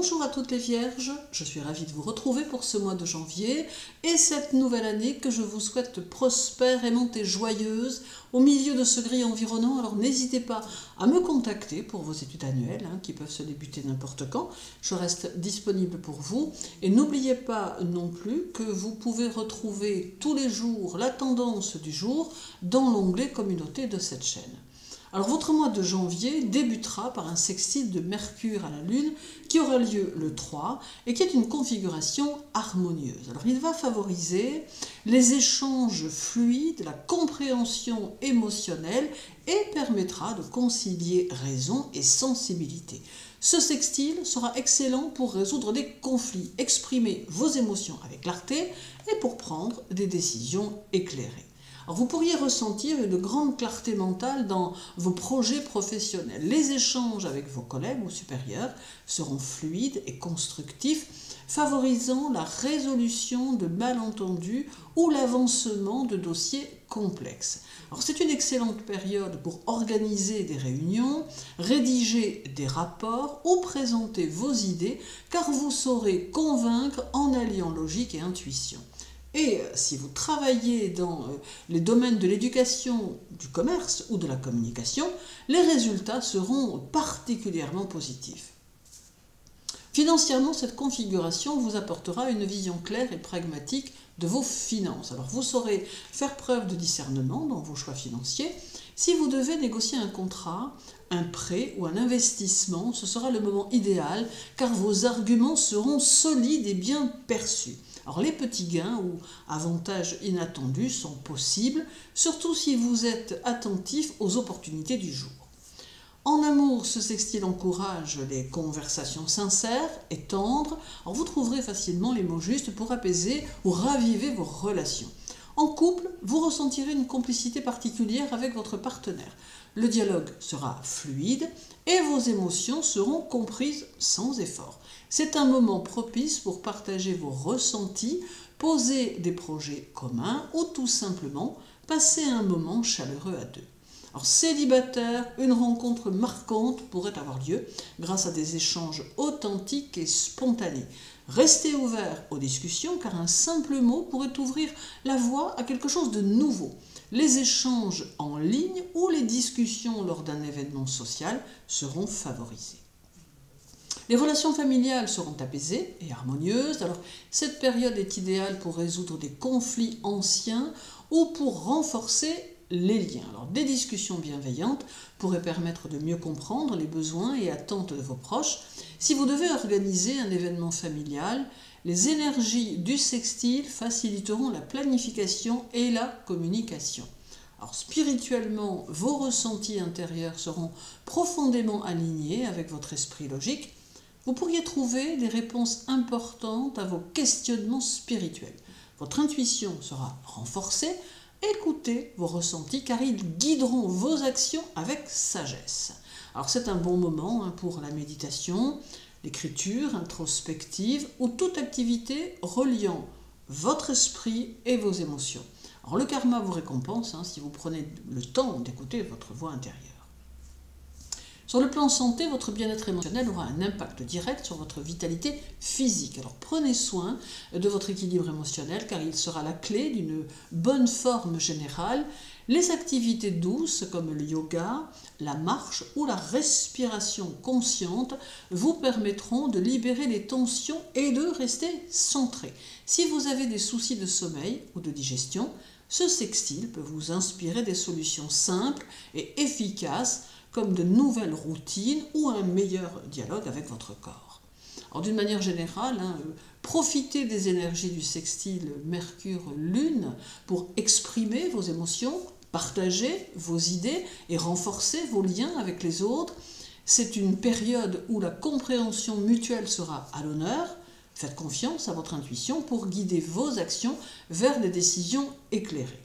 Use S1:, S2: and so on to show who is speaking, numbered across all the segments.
S1: Bonjour à toutes les vierges, je suis ravie de vous retrouver pour ce mois de janvier et cette nouvelle année que je vous souhaite prospère, aimante et joyeuse au milieu de ce gris environnant. Alors n'hésitez pas à me contacter pour vos études annuelles qui peuvent se débuter n'importe quand. Je reste disponible pour vous et n'oubliez pas non plus que vous pouvez retrouver tous les jours la tendance du jour dans l'onglet communauté de cette chaîne. Alors votre mois de janvier débutera par un sextile de Mercure à la Lune qui aura lieu le 3 et qui est une configuration harmonieuse. Alors il va favoriser les échanges fluides, la compréhension émotionnelle et permettra de concilier raison et sensibilité. Ce sextile sera excellent pour résoudre des conflits, exprimer vos émotions avec clarté et pour prendre des décisions éclairées. Alors vous pourriez ressentir une grande clarté mentale dans vos projets professionnels. Les échanges avec vos collègues ou supérieurs seront fluides et constructifs, favorisant la résolution de malentendus ou l'avancement de dossiers complexes. Alors c'est une excellente période pour organiser des réunions, rédiger des rapports ou présenter vos idées, car vous saurez convaincre en alliant logique et intuition. Et si vous travaillez dans les domaines de l'éducation, du commerce ou de la communication, les résultats seront particulièrement positifs. Financièrement, cette configuration vous apportera une vision claire et pragmatique de vos finances. Alors vous saurez faire preuve de discernement dans vos choix financiers. Si vous devez négocier un contrat, un prêt ou un investissement, ce sera le moment idéal car vos arguments seront solides et bien perçus. Alors les petits gains ou avantages inattendus sont possibles, surtout si vous êtes attentif aux opportunités du jour. En amour, ce sextile encourage les conversations sincères et tendres. Alors vous trouverez facilement les mots justes pour apaiser ou raviver vos relations. En couple, vous ressentirez une complicité particulière avec votre partenaire. Le dialogue sera fluide et vos émotions seront comprises sans effort. C'est un moment propice pour partager vos ressentis, poser des projets communs ou tout simplement passer un moment chaleureux à deux. Alors célibataire, une rencontre marquante pourrait avoir lieu grâce à des échanges authentiques et spontanés. Restez ouvert aux discussions car un simple mot pourrait ouvrir la voie à quelque chose de nouveau. Les échanges en ligne ou les discussions lors d'un événement social seront favorisés. Les relations familiales seront apaisées et harmonieuses. Alors, cette période est idéale pour résoudre des conflits anciens ou pour renforcer les liens. Alors, des discussions bienveillantes pourraient permettre de mieux comprendre les besoins et attentes de vos proches. Si vous devez organiser un événement familial, les énergies du sextile faciliteront la planification et la communication. Alors spirituellement, vos ressentis intérieurs seront profondément alignés avec votre esprit logique. Vous pourriez trouver des réponses importantes à vos questionnements spirituels. Votre intuition sera renforcée. Écoutez vos ressentis car ils guideront vos actions avec sagesse. Alors c'est un bon moment pour la méditation, l'écriture introspective ou toute activité reliant votre esprit et vos émotions. Alors le karma vous récompense si vous prenez le temps d'écouter votre voix intérieure. Sur le plan santé, votre bien-être émotionnel aura un impact direct sur votre vitalité physique. Alors prenez soin de votre équilibre émotionnel car il sera la clé d'une bonne forme générale. Les activités douces comme le yoga, la marche ou la respiration consciente vous permettront de libérer les tensions et de rester centré. Si vous avez des soucis de sommeil ou de digestion, ce sextile peut vous inspirer des solutions simples et efficaces comme de nouvelles routines ou un meilleur dialogue avec votre corps. Alors d'une manière générale, profitez des énergies du sextile Mercure-Lune pour exprimer vos émotions, partager vos idées et renforcer vos liens avec les autres. C'est une période où la compréhension mutuelle sera à l'honneur. Faites confiance à votre intuition pour guider vos actions vers des décisions éclairées.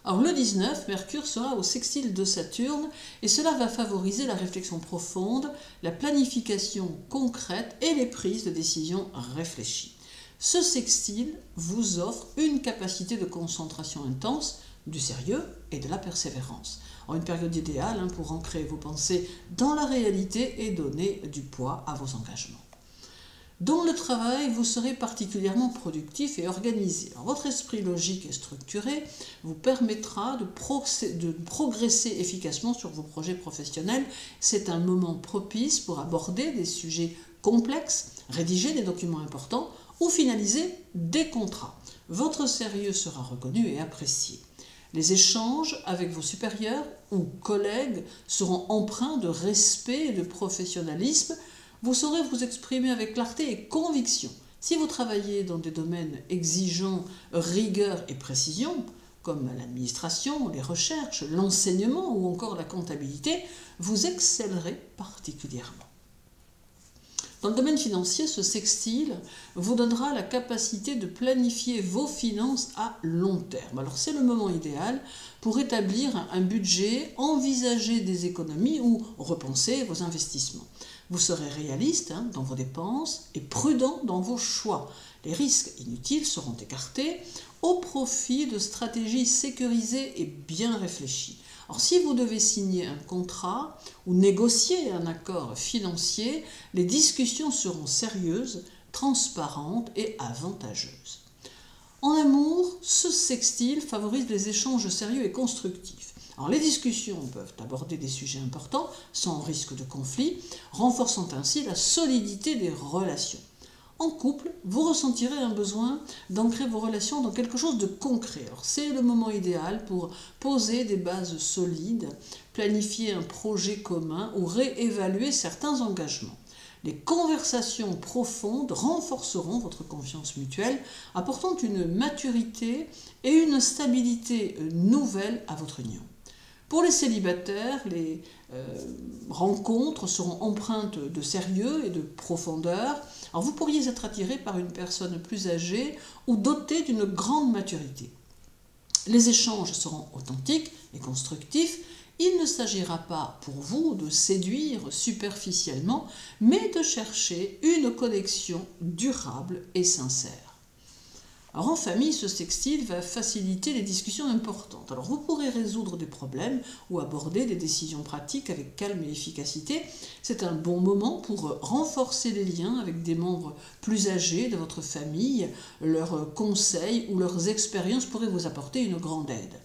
S1: Alors le 19, Mercure sera au sextile de Saturne et cela va favoriser la réflexion profonde, la planification concrète et les prises de décisions réfléchies. Ce sextile vous offre une capacité de concentration intense, du sérieux et de la persévérance. Une période idéale pour ancrer vos pensées dans la réalité et donner du poids à vos engagements. Dans le travail, vous serez particulièrement productif et organisé. Alors, votre esprit logique et structuré vous permettra de progresser efficacement sur vos projets professionnels. C'est un moment propice pour aborder des sujets complexes, rédiger des documents importants ou finaliser des contrats. Votre sérieux sera reconnu et apprécié. Les échanges avec vos supérieurs ou collègues seront empreints de respect et de professionnalisme. Vous saurez vous exprimer avec clarté et conviction. Si vous travaillez dans des domaines exigeant rigueur et précision, comme l'administration, les recherches, l'enseignement ou encore la comptabilité, vous excellerez particulièrement. Dans le domaine financier, ce sextile vous donnera la capacité de planifier vos finances à long terme. Alors c'est le moment idéal pour établir un budget, envisager des économies ou repenser vos investissements. Vous serez réaliste dans vos dépenses et prudent dans vos choix. Les risques inutiles seront écartés au profit de stratégies sécurisées et bien réfléchies. Alors, si vous devez signer un contrat ou négocier un accord financier, les discussions seront sérieuses, transparentes et avantageuses. En amour, ce sextile favorise les échanges sérieux et constructifs. Alors, les discussions peuvent aborder des sujets importants sans risque de conflit, renforçant ainsi la solidité des relations. En couple, vous ressentirez un besoin d'ancrer vos relations dans quelque chose de concret. C'est le moment idéal pour poser des bases solides, planifier un projet commun ou réévaluer certains engagements. Les conversations profondes renforceront votre confiance mutuelle, apportant une maturité et une stabilité nouvelles à votre union. Pour les célibataires, les rencontres seront empreintes de sérieux et de profondeur. Alors vous pourriez être attiré par une personne plus âgée ou dotée d'une grande maturité. Les échanges seront authentiques et constructifs. Il ne s'agira pas pour vous de séduire superficiellement, mais de chercher une connexion durable et sincère. Alors en famille, ce sextile va faciliter les discussions importantes. Alors vous pourrez résoudre des problèmes ou aborder des décisions pratiques avec calme et efficacité. C'est un bon moment pour renforcer les liens avec des membres plus âgés de votre famille. Leurs conseils ou leurs expériences pourraient vous apporter une grande aide.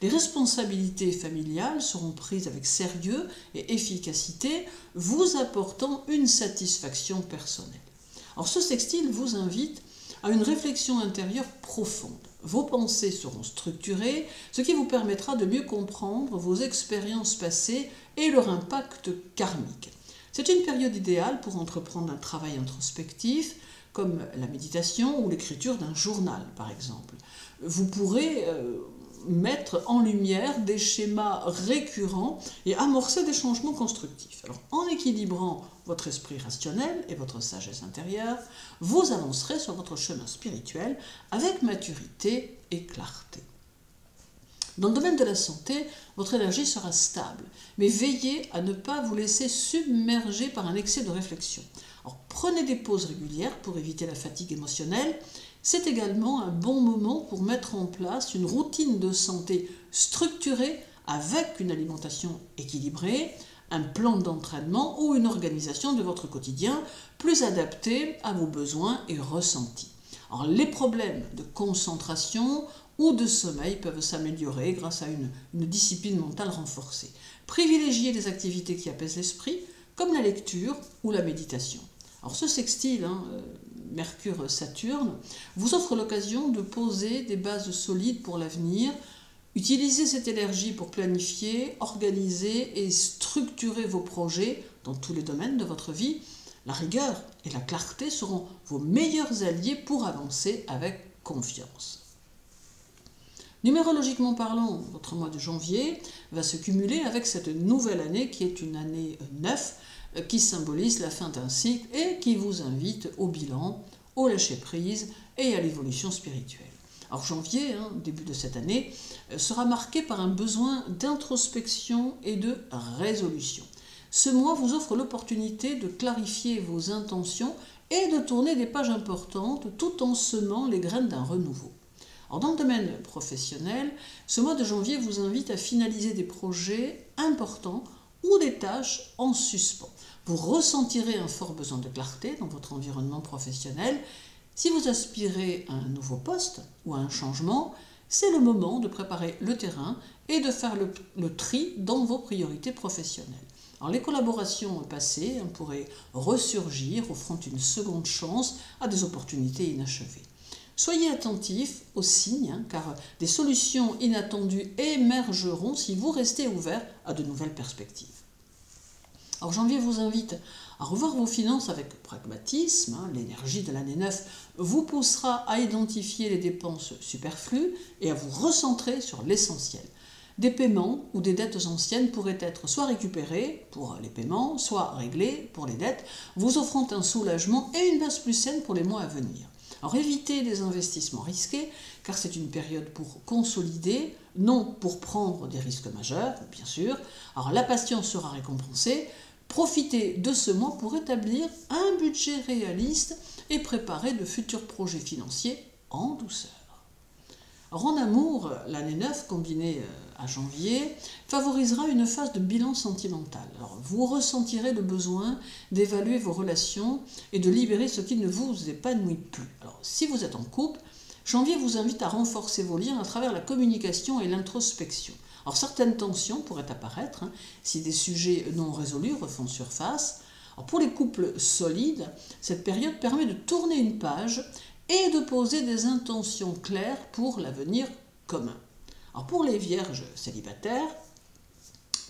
S1: Les responsabilités familiales seront prises avec sérieux et efficacité, vous apportant une satisfaction personnelle. Alors ce sextile vous invite à une réflexion intérieure profonde. Vos pensées seront structurées, ce qui vous permettra de mieux comprendre vos expériences passées et leur impact karmique. C'est une période idéale pour entreprendre un travail introspectif, comme la méditation ou l'écriture d'un journal, par exemple. Vous pourrez mettre en lumière des schémas récurrents et amorcer des changements constructifs. Alors, en équilibrant votre esprit rationnel et votre sagesse intérieure, vous avancerez sur votre chemin spirituel avec maturité et clarté. Dans le domaine de la santé, votre énergie sera stable, mais veillez à ne pas vous laisser submerger par un excès de réflexion. Alors, prenez des pauses régulières pour éviter la fatigue émotionnelle. C'est également un bon moment pour mettre en place une routine de santé structurée avec une alimentation équilibrée, un plan d'entraînement ou une organisation de votre quotidien plus adaptée à vos besoins et ressentis. Alors, les problèmes de concentration ou de sommeil peuvent s'améliorer grâce à une discipline mentale renforcée. Privilégiez des activités qui apaisent l'esprit, comme la lecture ou la méditation. Alors ce sextile, Mercure-Saturne, vous offre l'occasion de poser des bases solides pour l'avenir. Utilisez cette énergie pour planifier, organiser et structurer vos projets dans tous les domaines de votre vie. La rigueur et la clarté seront vos meilleurs alliés pour avancer avec confiance. Numérologiquement parlant, votre mois de janvier va se cumuler avec cette nouvelle année qui est une année 9, qui symbolise la fin d'un cycle et qui vous invite au bilan, au lâcher-prise et à l'évolution spirituelle. Alors janvier, début de cette année, sera marqué par un besoin d'introspection et de résolution. Ce mois vous offre l'opportunité de clarifier vos intentions et de tourner des pages importantes tout en semant les graines d'un renouveau. Alors, dans le domaine professionnel, ce mois de janvier vous invite à finaliser des projets importants ou des tâches en suspens. Vous ressentirez un fort besoin de clarté dans votre environnement professionnel. Si vous aspirez à un nouveau poste ou à un changement, c'est le moment de préparer le terrain et de faire le tri dans vos priorités professionnelles. Alors, les collaborations passées pourraient ressurgir, offrant une seconde chance à des opportunités inachevées. Soyez attentifs aux signes, car des solutions inattendues émergeront si vous restez ouvert à de nouvelles perspectives. Alors, janvier vous invite à revoir vos finances avec pragmatisme. L'énergie de l'année 9 vous poussera à identifier les dépenses superflues et à vous recentrer sur l'essentiel. Des paiements ou des dettes anciennes pourraient être soit récupérés pour les paiements, soit réglés pour les dettes, vous offrant un soulagement et une base plus saine pour les mois à venir. Alors, évitez les investissements risqués, car c'est une période pour consolider, non pour prendre des risques majeurs, bien sûr. Alors, la patience sera récompensée. Profitez de ce mois pour établir un budget réaliste et préparer de futurs projets financiers en douceur. Alors, en amour, l'année 9 combinée à janvier favorisera une phase de bilan sentimental. Alors, vous ressentirez le besoin d'évaluer vos relations et de libérer ce qui ne vous épanouit plus. Alors, si vous êtes en couple, janvier vous invite à renforcer vos liens à travers la communication et l'introspection. Alors, certaines tensions pourraient apparaître si des sujets non résolus refont surface. Alors, pour les couples solides, cette période permet de tourner une page et de poser des intentions claires pour l'avenir commun. Alors, pour les vierges célibataires,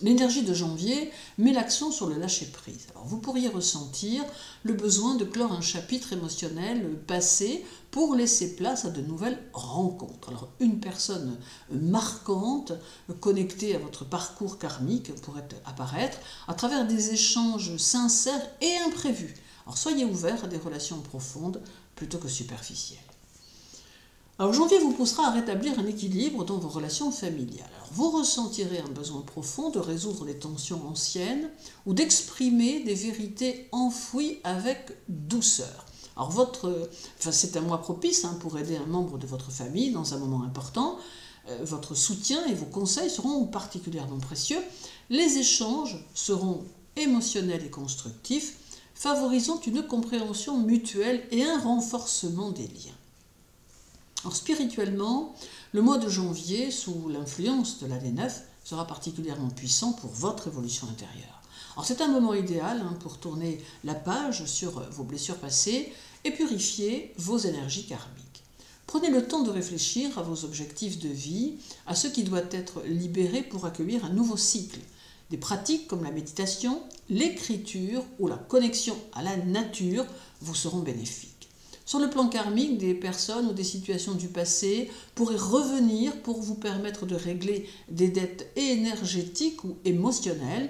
S1: l'énergie de janvier met l'accent sur le lâcher-prise. Alors, vous pourriez ressentir le besoin de clore un chapitre émotionnel passé pour laisser place à de nouvelles rencontres. Alors, une personne marquante, connectée à votre parcours karmique, pourrait apparaître à travers des échanges sincères et imprévus. Alors, soyez ouverts à des relations profondes plutôt que superficielles. Alors, janvier vous poussera à rétablir un équilibre dans vos relations familiales. Alors, vous ressentirez un besoin profond de résoudre les tensions anciennes ou d'exprimer des vérités enfouies avec douceur. Alors, c'est un mois propice pour aider un membre de votre famille dans un moment important. Votre soutien et vos conseils seront particulièrement précieux. Les échanges seront émotionnels et constructifs, favorisant une compréhension mutuelle et un renforcement des liens. Alors, spirituellement, le mois de janvier, sous l'influence de l'année 9, sera particulièrement puissant pour votre évolution intérieure. Alors, c'est un moment idéal pour tourner la page sur vos blessures passées et purifier vos énergies karmiques. Prenez le temps de réfléchir à vos objectifs de vie, à ce qui doit être libéré pour accueillir un nouveau cycle. Des pratiques comme la méditation, l'écriture ou la connexion à la nature vous seront bénéfiques. Sur le plan karmique, des personnes ou des situations du passé pourraient revenir pour vous permettre de régler des dettes énergétiques ou émotionnelles.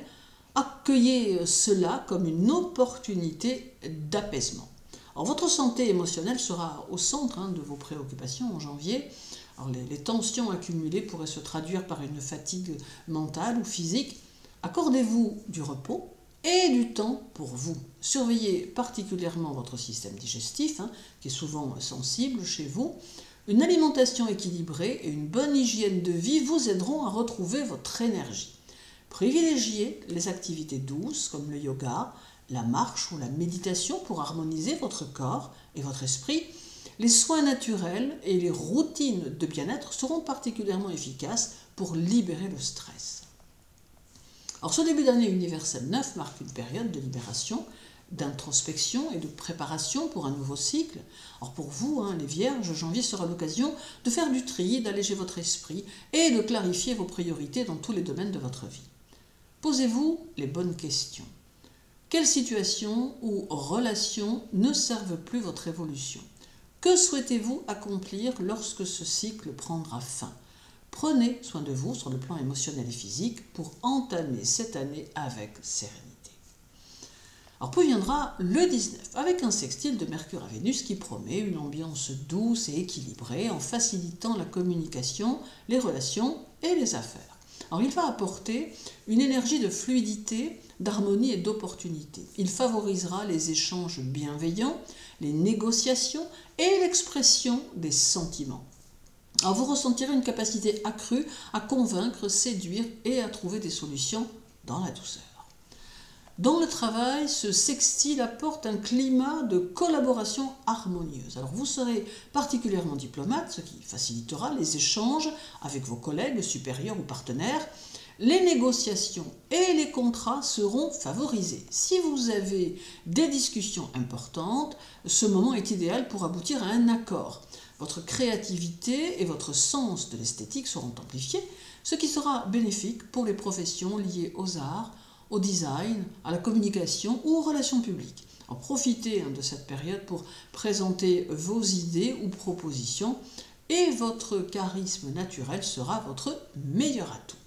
S1: Accueillez cela comme une opportunité d'apaisement. Alors, votre santé émotionnelle sera au centre de vos préoccupations en janvier. Alors, les tensions accumulées pourraient se traduire par une fatigue mentale ou physique. Accordez-vous du repos et du temps pour vous. Surveillez particulièrement votre système digestif, qui est souvent sensible chez vous. Une alimentation équilibrée et une bonne hygiène de vie vous aideront à retrouver votre énergie. Privilégiez les activités douces comme le yoga, la marche ou la méditation pour harmoniser votre corps et votre esprit. Les soins naturels et les routines de bien-être seront particulièrement efficaces pour libérer le stress. Alors, ce début d'année universelle 9 marque une période de libération, d'introspection et de préparation pour un nouveau cycle. Alors, pour vous, les Vierges, janvier sera l'occasion de faire du tri, d'alléger votre esprit et de clarifier vos priorités dans tous les domaines de votre vie. Posez-vous les bonnes questions. Quelles situations ou relations ne servent plus votre évolution? Que souhaitez-vous accomplir lorsque ce cycle prendra fin? Prenez soin de vous sur le plan émotionnel et physique pour entamer cette année avec sérénité. Alors, puis viendra le 19, avec un sextile de Mercure à Vénus qui promet une ambiance douce et équilibrée en facilitant la communication, les relations et les affaires. Alors, il va apporter une énergie de fluidité, d'harmonie et d'opportunité. Il favorisera les échanges bienveillants, les négociations et l'expression des sentiments. Alors vous ressentirez une capacité accrue à convaincre, séduire et à trouver des solutions dans la douceur. Dans le travail, ce sextile apporte un climat de collaboration harmonieuse. Alors vous serez particulièrement diplomate, ce qui facilitera les échanges avec vos collègues, supérieurs ou partenaires. Les négociations et les contrats seront favorisés. Si vous avez des discussions importantes, ce moment est idéal pour aboutir à un accord. Votre créativité et votre sens de l'esthétique seront amplifiés, ce qui sera bénéfique pour les professions liées aux arts, au design, à la communication ou aux relations publiques. Alors, profitez de cette période pour présenter vos idées ou propositions et votre charisme naturel sera votre meilleur atout.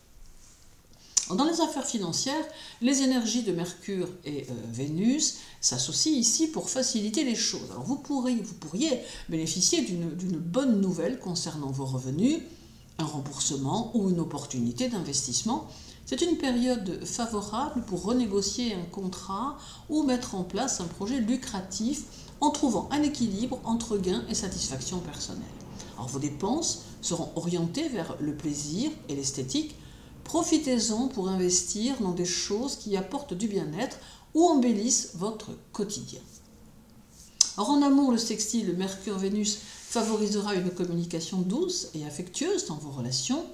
S1: Dans les affaires financières, les énergies de Mercure et Vénus s'associent ici pour faciliter les choses. Alors vous pourriez bénéficier d'une bonne nouvelle concernant vos revenus, un remboursement ou une opportunité d'investissement. C'est une période favorable pour renégocier un contrat ou mettre en place un projet lucratif en trouvant un équilibre entre gains et satisfaction personnelle. Alors vos dépenses seront orientées vers le plaisir et l'esthétique. Profitez-en pour investir dans des choses qui apportent du bien-être ou embellissent votre quotidien. Alors en amour, le sextile Mercure-Vénus favorisera une communication douce et affectueuse dans vos relations.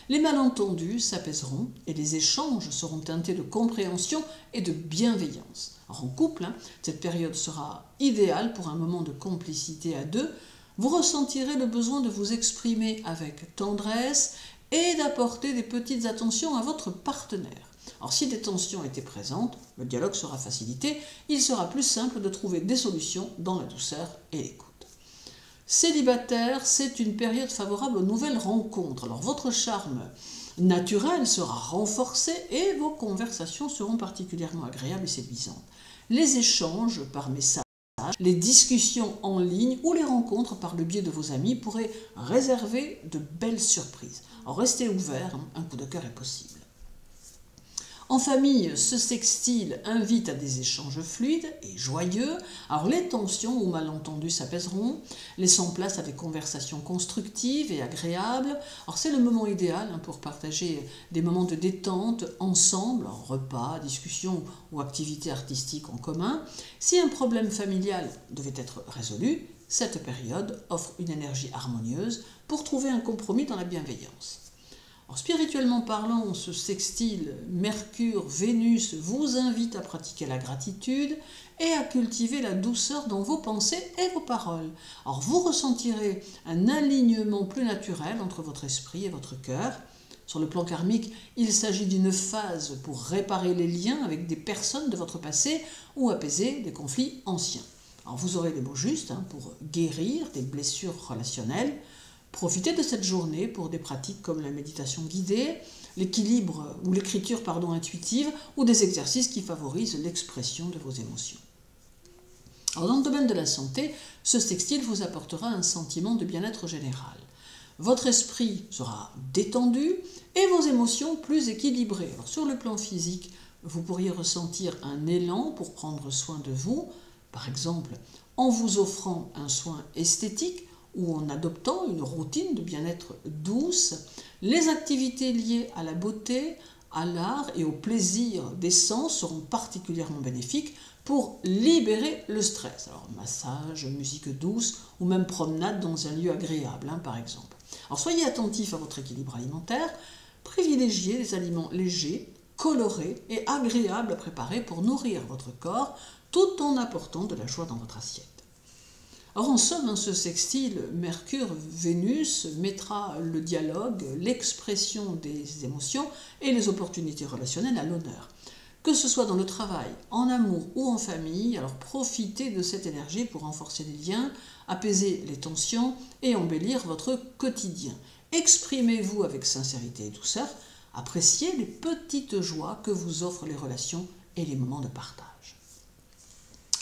S1: Les malentendus s'apaiseront et les échanges seront teintés de compréhension et de bienveillance. Alors en couple, cette période sera idéale pour un moment de complicité à deux. Vous ressentirez le besoin de vous exprimer avec tendresse et d'apporter des petites attentions à votre partenaire. Alors si des tensions étaient présentes, le dialogue sera facilité, il sera plus simple de trouver des solutions dans la douceur et l'écoute. Célibataire, c'est une période favorable aux nouvelles rencontres. Alors votre charme naturel sera renforcé et vos conversations seront particulièrement agréables et séduisantes. Les échanges par message, les discussions en ligne ou les rencontres par le biais de vos amis pourraient réserver de belles surprises. Alors restez ouverts, un coup de cœur est possible. En famille, ce sextile invite à des échanges fluides et joyeux. Alors les tensions ou malentendus s'apaiseront, laissant place à des conversations constructives et agréables. Alors c'est le moment idéal pour partager des moments de détente ensemble, repas, discussions ou activités artistiques en commun. Si un problème familial devait être résolu, cette période offre une énergie harmonieuse pour trouver un compromis dans la bienveillance. Alors, spirituellement parlant, ce sextile Mercure-Vénus vous invite à pratiquer la gratitude et à cultiver la douceur dans vos pensées et vos paroles. Alors vous ressentirez un alignement plus naturel entre votre esprit et votre cœur. Sur le plan karmique, il s'agit d'une phase pour réparer les liens avec des personnes de votre passé ou apaiser des conflits anciens. Alors vous aurez les mots justes pour guérir des blessures relationnelles. Profitez de cette journée pour des pratiques comme la méditation guidée, l'équilibre ou l'écriture intuitive ou des exercices qui favorisent l'expression de vos émotions. Alors, dans le domaine de la santé, ce sextile vous apportera un sentiment de bien-être général. Votre esprit sera détendu et vos émotions plus équilibrées. Alors, sur le plan physique, vous pourriez ressentir un élan pour prendre soin de vous, par exemple en vous offrant un soin esthétique ou en adoptant une routine de bien-être douce. Les activités liées à la beauté, à l'art et au plaisir des sens seront particulièrement bénéfiques pour libérer le stress. Alors massage, musique douce ou même promenade dans un lieu agréable par exemple. Alors soyez attentifs à votre équilibre alimentaire, privilégiez des aliments légers, colorés et agréables à préparer pour nourrir votre corps tout en apportant de la joie dans votre assiette. Or, en somme, ce sextile Mercure-Vénus mettra le dialogue, l'expression des émotions et les opportunités relationnelles à l'honneur. Que ce soit dans le travail, en amour ou en famille, alors profitez de cette énergie pour renforcer les liens, apaiser les tensions et embellir votre quotidien. Exprimez-vous avec sincérité et douceur, appréciez les petites joies que vous offrent les relations et les moments de partage.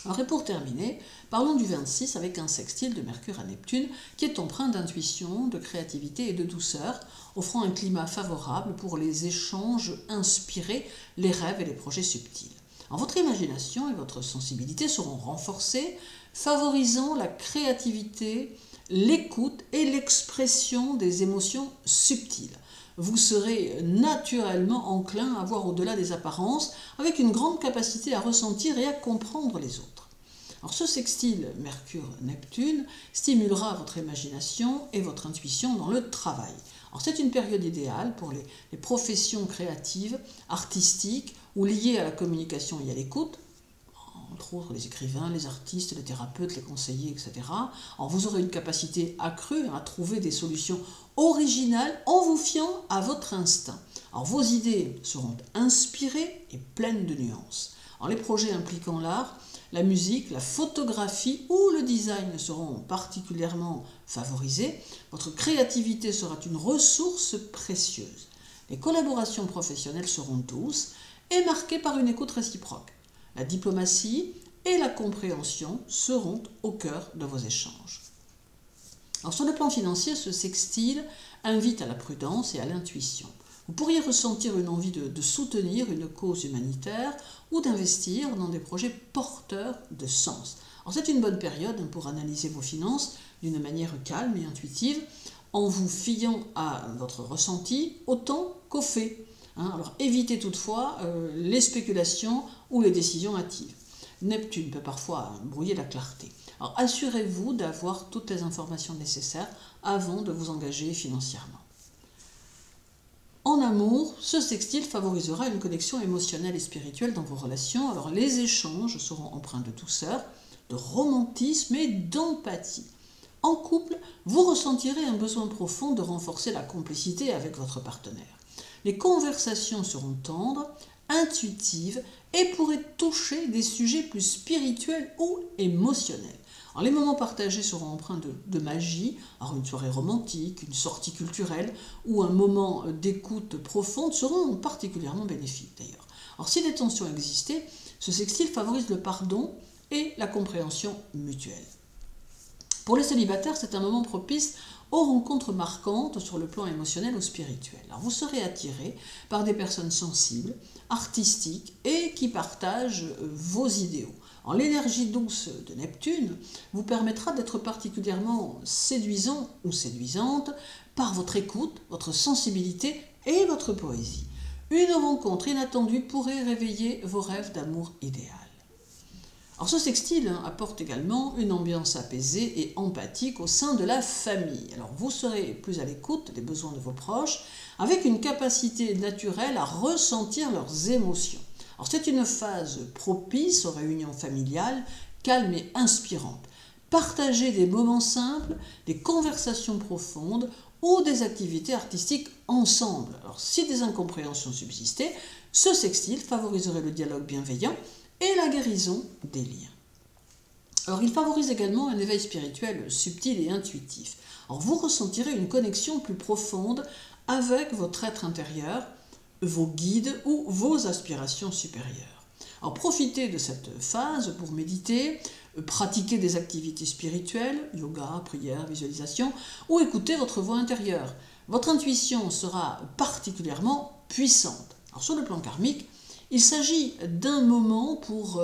S1: Alors, et pour terminer, parlons du 26 avec un sextile de Mercure à Neptune qui est empreint d'intuition, de créativité et de douceur, offrant un climat favorable pour les échanges inspirés, les rêves et les projets subtils. Alors, votre imagination et votre sensibilité seront renforcées, favorisant la créativité, l'écoute et l'expression des émotions subtiles. Vous serez naturellement enclin à voir au-delà des apparences, avec une grande capacité à ressentir et à comprendre les autres. Alors ce sextile Mercure-Neptune stimulera votre imagination et votre intuition dans le travail. Alors c'est une période idéale pour les professions créatives, artistiques ou liées à la communication et à l'écoute, entre autres les écrivains, les artistes, les thérapeutes, les conseillers, etc. Alors vous aurez une capacité accrue à trouver des solutions originales en vous fiant à votre instinct. Alors vos idées seront inspirées et pleines de nuances. Alors les projets impliquant l'art, la musique, la photographie ou le design seront particulièrement favorisés. Votre créativité sera une ressource précieuse. Les collaborations professionnelles seront douces et marquées par une écoute réciproque. La diplomatie et la compréhension seront au cœur de vos échanges. Alors sur le plan financier, ce sextile invite à la prudence et à l'intuition. Vous pourriez ressentir une envie de soutenir une cause humanitaire ou d'investir dans des projets porteurs de sens. Alors c'est une bonne période pour analyser vos finances d'une manière calme et intuitive, en vous fiant à votre ressenti autant qu'aux faits. Alors évitez toutefois les spéculations ou les décisions hâtives. Neptune peut parfois brouiller la clarté. Alors assurez-vous d'avoir toutes les informations nécessaires avant de vous engager financièrement. En amour, ce sextile favorisera une connexion émotionnelle et spirituelle dans vos relations. Alors les échanges seront empreints de douceur, de romantisme et d'empathie. En couple, vous ressentirez un besoin profond de renforcer la complicité avec votre partenaire. Les conversations seront tendres, intuitives et pourraient toucher des sujets plus spirituels ou émotionnels. Alors, les moments partagés seront empreints de magie, alors une soirée romantique, une sortie culturelle ou un moment d'écoute profonde seront particulièrement bénéfiques d'ailleurs. Alors si des tensions existaient, ce sextile favorise le pardon et la compréhension mutuelle. Pour les célibataires, c'est un moment propice aux rencontres marquantes sur le plan émotionnel ou spirituel. Alors vous serez attiré par des personnes sensibles, artistiques et qui partagent vos idéaux. L'énergie douce de Neptune vous permettra d'être particulièrement séduisant ou séduisante par votre écoute, votre sensibilité et votre poésie. Une rencontre inattendue pourrait réveiller vos rêves d'amour idéal. Alors ce sextile apporte également une ambiance apaisée et empathique au sein de la famille. Alors vous serez plus à l'écoute des besoins de vos proches avec une capacité naturelle à ressentir leurs émotions. Alors c'est une phase propice aux réunions familiales, calmes et inspirantes. Partagez des moments simples, des conversations profondes ou des activités artistiques ensemble. Alors si des incompréhensions subsistaient, ce sextile favoriserait le dialogue bienveillant et la guérison des liens. Alors il favorise également un éveil spirituel subtil et intuitif. Alors vous ressentirez une connexion plus profonde avec votre être intérieur, vos guides ou vos aspirations supérieures. Alors profitez de cette phase pour méditer, pratiquer des activités spirituelles, yoga, prière, visualisation, ou écouter votre voix intérieure. Votre intuition sera particulièrement puissante. Alors sur le plan karmique, il s'agit d'un moment pour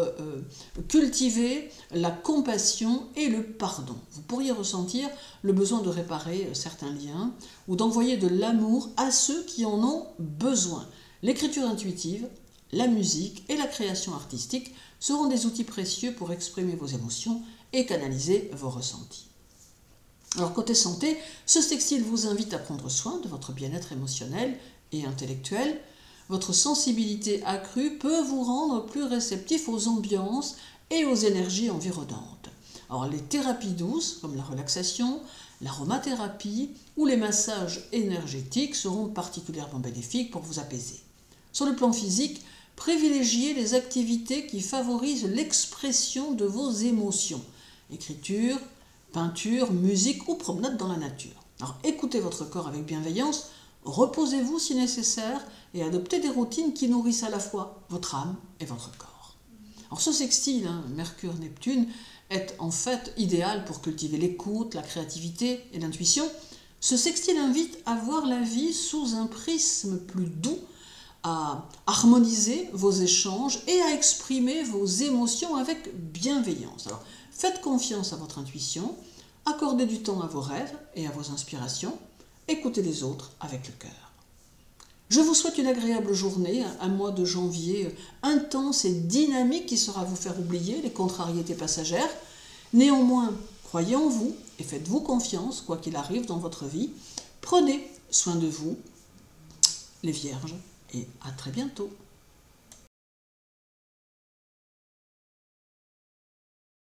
S1: cultiver la compassion et le pardon. Vous pourriez ressentir le besoin de réparer certains liens ou d'envoyer de l'amour à ceux qui en ont besoin. L'écriture intuitive, la musique et la création artistique seront des outils précieux pour exprimer vos émotions et canaliser vos ressentis. Alors côté santé, ce sextile vous invite à prendre soin de votre bien-être émotionnel et intellectuel. Votre sensibilité accrue peut vous rendre plus réceptif aux ambiances et aux énergies environnantes. Alors les thérapies douces, comme la relaxation, l'aromathérapie ou les massages énergétiques seront particulièrement bénéfiques pour vous apaiser. Sur le plan physique, privilégiez les activités qui favorisent l'expression de vos émotions. Écriture, peinture, musique ou promenade dans la nature. Alors écoutez votre corps avec bienveillance, reposez-vous si nécessaire et adoptez des routines qui nourrissent à la fois votre âme et votre corps. Alors ce sextile, Mercure-Neptune, est en fait idéal pour cultiver l'écoute, la créativité et l'intuition. Ce sextile invite à voir la vie sous un prisme plus doux, à harmoniser vos échanges et à exprimer vos émotions avec bienveillance. Alors faites confiance à votre intuition, Accordez du temps à vos rêves et à vos inspirations. Écoutez les autres avec le cœur. Je vous souhaite une agréable journée, un mois de janvier intense et dynamique qui saura vous faire oublier les contrariétés passagères. Néanmoins, croyez en vous et faites-vous confiance, quoi qu'il arrive dans votre vie. Prenez soin de vous, les vierges, et à très bientôt.